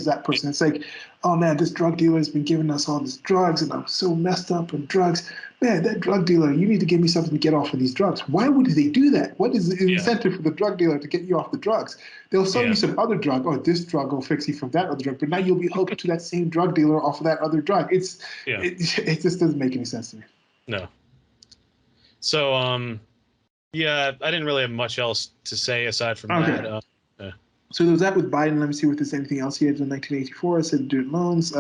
that person. It's like, oh man, this drug dealer has been giving us all these drugs and I'm so messed up on drugs. Man, that drug dealer, you need to give me something to get off of these drugs. Why would they do that? What is the Yeah. incentive for the drug dealer to get you off the drugs? They'll sell you Yeah. some other drug. Oh, this drug will fix you from that other drug. But now you'll be hooked to that same drug dealer off of that other drug. Yeah. It just doesn't make any sense to me. No. So, yeah, I didn't really have much else to say aside from that. Okay. Yeah. So there was that with Biden. Let me see if there's anything else he had in 1984. I said student loans.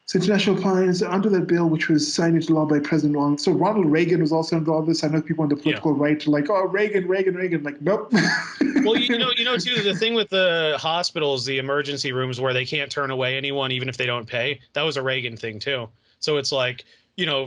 So international clients under that bill, which was signed into law by President Ronald. So Ronald Reagan was also involved in this. I know people on the Yeah. political right are like, oh, Reagan, Reagan, Reagan. Like, nope. Well, too, the thing with the hospitals, the emergency rooms where they can't turn away anyone even if they don't pay, that was a Reagan thing too. So it's like,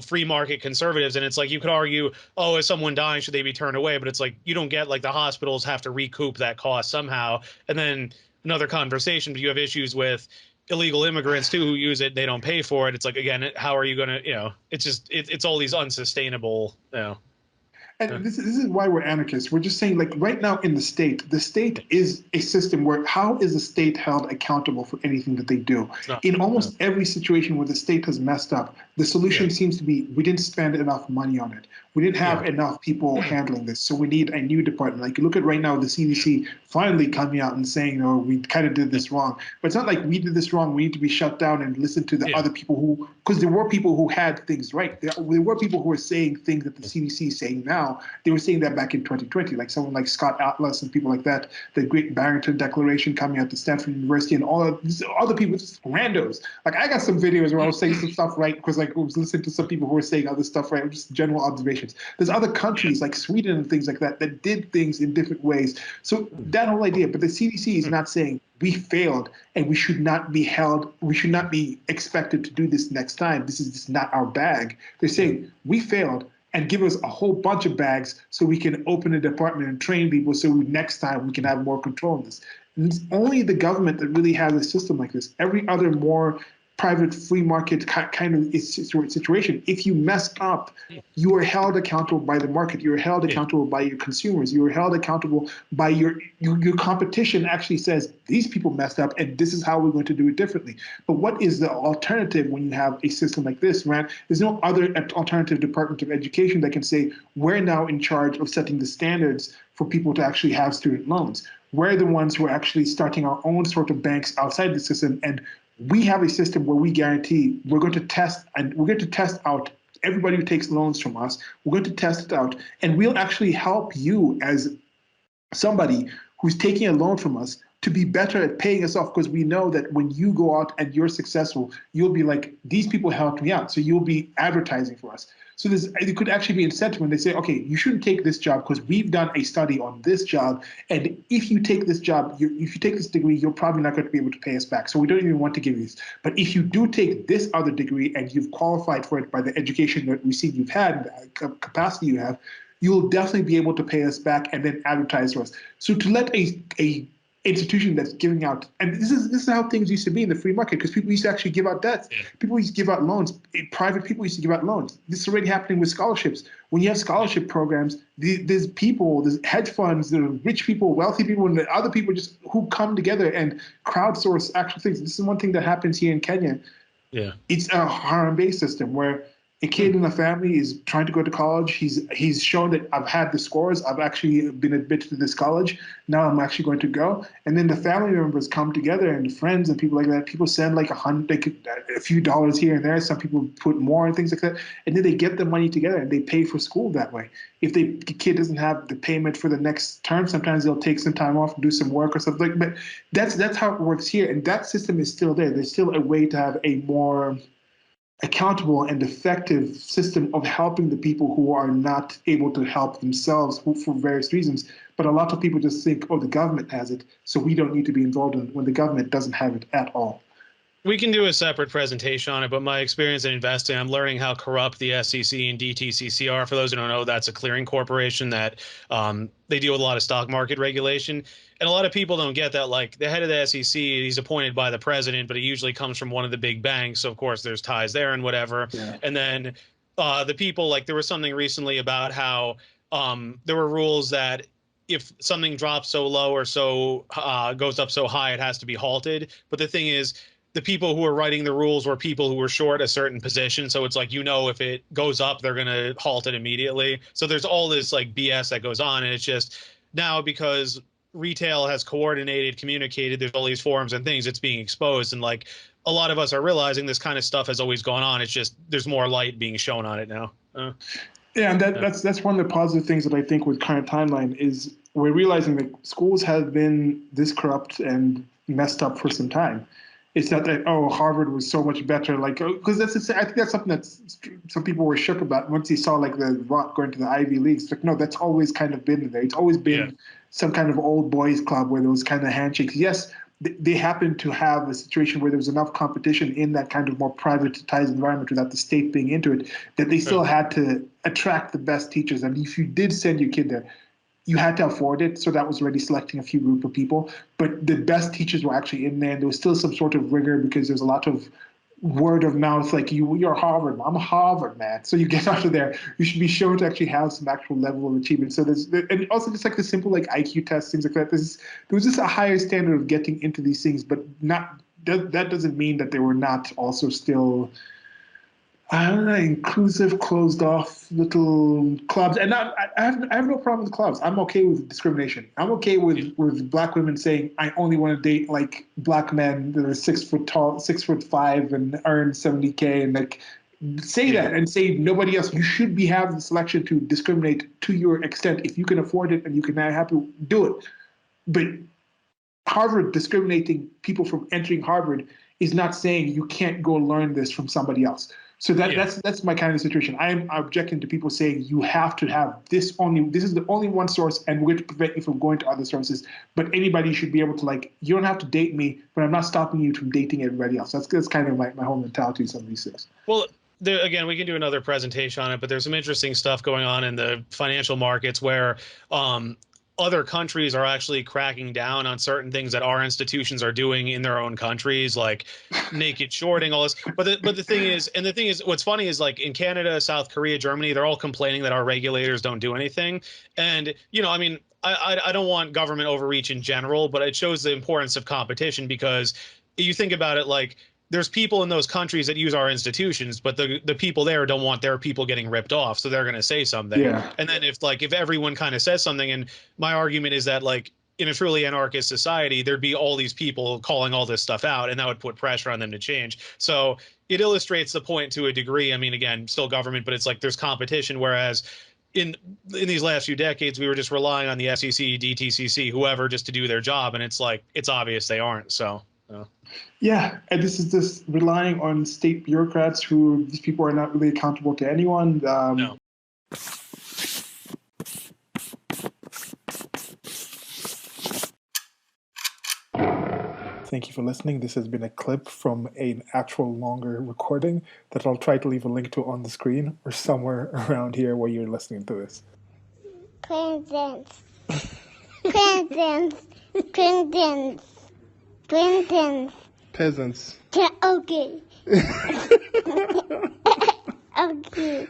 free market conservatives, and it's like you could argue, oh, is someone dying, should they be turned away? But it's like you don't get like the hospitals have to recoup that cost somehow. And then another conversation, but you have issues with illegal immigrants too who use it, they don't pay for it. It's like, again, how are you going to, it's just it's all these unsustainable, And this is why we're anarchists. We're just saying, like, right now in the state is a system where how is the state held accountable for anything that they do? it's not. In almost every situation where the state has messed up, the solution Yeah. seems to be we didn't spend enough money on it. We didn't have Yeah. enough people handling this, so we need a new department. Like, look at right now the CDC finally coming out and saying, "Oh, we kind of did this wrong." But it's not like we did this wrong. We need to be shut down and listen to the other people who, because there were people who had things right. There were people who were saying things that the CDC is saying now. They were saying that back in 2020, like someone like Scott Atlas and people like that. The Great Barrington Declaration coming out to Stanford University and all of these other people, just randos. Like, I got some videos where I was saying some stuff right because like I was listening to some people who were saying other stuff right, just general observations. There's other countries like Sweden and things like that that did things in different ways. So that whole idea, but the CDC is not saying we failed and we should not be held, we should not be expected to do this next time. This is just not our bag. They're saying we failed and give us a whole bunch of bags so we can open a department and train people so next time we can have more control on this. And it's only the government that really has a system like this. Every other more private free market kind of situation, if you mess up, you are held accountable by the market. You're held accountable by your consumers. You are held accountable by your competition actually says, these people messed up and this is how we're going to do it differently. But what is the alternative when you have a system like this, right? There's no other alternative Department of Education that can say, we're now in charge of setting the standards for people to actually have student loans. We're the ones who are actually starting our own sort of banks outside the system, and we have a system where we guarantee we're going to test out everybody who takes loans from us. We're going to test it out, and we'll actually help you as somebody who's taking a loan from us to be better at paying us off, because we know that when you go out and you're successful, you'll be like, these people helped me out. So you'll be advertising for us. So it could actually be incentive when they say, okay, you shouldn't take this job because we've done a study on this job. And if you take this job, if you take this degree, you're probably not going to be able to pay us back. So we don't even want to give you this. But if you do take this other degree and you've qualified for it by the education that we see you've had, the capacity you have, you'll definitely be able to pay us back and then advertise for us. So to let a institution that's giving out, and this is how things used to be in the free market, because people used to actually give out debts. People used to give out loans. Private people used to give out loans. This is already happening with scholarships. When you have scholarship programs, there's people, there's hedge funds, there are rich people, wealthy people, and other people just who come together and crowdsource actual things. This is one thing that happens here in Kenya. Yeah. It's a harm-based system where a kid in a family is trying to go to college. He's shown that I've had the scores. I've actually been admitted to this college. Now I'm actually going to go. And then the family members come together and the friends and people like that. People send like a few dollars here and there. Some people put more and things like that. And then they get the money together and they pay for school that way. If the kid doesn't have the payment for the next term, sometimes they'll take some time off and do some work or something. But that's how it works here. And that system is still there. There's still a way to have a more accountable and effective system of helping the people who are not able to help themselves for various reasons. But a lot of people just think, oh, the government has it, so we don't need to be involved in it, when the government doesn't have it at all. We can do a separate presentation on it, but my experience in investing, I'm learning how corrupt the SEC and DTCC are. For those who don't know, that's a clearing corporation that they deal with a lot of stock market regulation. And a lot of people don't get that. Like the head of the SEC, he's appointed by the president, but he usually comes from one of the big banks. So, of course, there's ties there and whatever. Yeah. And then the people, like there was something recently about how there were rules that if something drops so low or so goes up so high, it has to be halted. But the thing is, the people who are writing the rules were people who were short a certain position. So it's like, if it goes up, they're going to halt it immediately. So there's all this like BS that goes on. And it's just now because retail has coordinated, communicated, there's all these forums and things, it's being exposed. And like a lot of us are realizing this kind of stuff has always gone on. It's just there's more light being shown on it now. Yeah, and Yeah. that's one of the positive things that I think with current timeline is we're realizing that schools have been this corrupt and messed up for some time. It's not that Harvard was so much better, like because I think that's something that some people were shook about once they saw like the rock going to the Ivy Leagues. Like no, that's always kind of been there. It's always Yeah. been some kind of old boys club where those kind of handshakes. Yes, they happen to have a situation where there was enough competition in that kind of more privatized environment without the state being into it, that they still had to attract the best teachers. And if you did send your kid there, you had to afford it. So that was already selecting a few group of people. But the best teachers were actually in there. And there was still some sort of rigor because there's a lot of word of mouth, like you're Harvard, I'm a Harvard man. So you get out of there, you should be shown to actually have some actual level of achievement. So and also just like the simple like IQ tests, things like that. There was just a higher standard of getting into these things, but not that doesn't mean that they were not also still I don't know, inclusive, closed off little clubs. And I have no problem with clubs. I'm okay with discrimination. I'm okay with black women saying, I only want to date like black men that are 6 foot tall, 6'5" and earn 70K and like say that and say nobody else. You should be having the selection to discriminate to your extent. If you can afford it and you can happy do it. But Harvard discriminating people from entering Harvard is not saying you can't go learn this from somebody else. So that's my kind of situation. I'm objecting to people saying you have to have this only. This is the only one source, and we're to prevent you from going to other sources. But anybody should be able to like. You don't have to date me, but I'm not stopping you from dating everybody else. That's kind of my whole mentality in some of these things. Well, again, we can do another presentation on it, but there's some interesting stuff going on in the financial markets where other countries are actually cracking down on certain things that our institutions are doing in their own countries, like naked shorting, all this. But the thing is, what's funny is like in Canada, South Korea, Germany, they're all complaining that our regulators don't do anything. And I mean, I don't want government overreach in general, but it shows the importance of competition because you think about it like there's people in those countries that use our institutions, but the people there don't want their people getting ripped off, so they're going to say something. Yeah. And then if everyone kind of says something, and my argument is that like in a truly anarchist society, there'd be all these people calling all this stuff out, and that would put pressure on them to change. So it illustrates the point to a degree. I mean, again, still government, but it's like there's competition, whereas in these last few decades, we were just relying on the SEC, DTCC, whoever, just to do their job, and it's like it's obvious they aren't. So. Yeah, and this is just relying on state bureaucrats who these people are not really accountable to anyone. No. Thank you for listening. This has been a clip from an actual longer recording that I'll try to leave a link to on the screen or somewhere around here where you're listening to this. Presents. Presents. Presents. Presents. Peasants. Okay. Okay.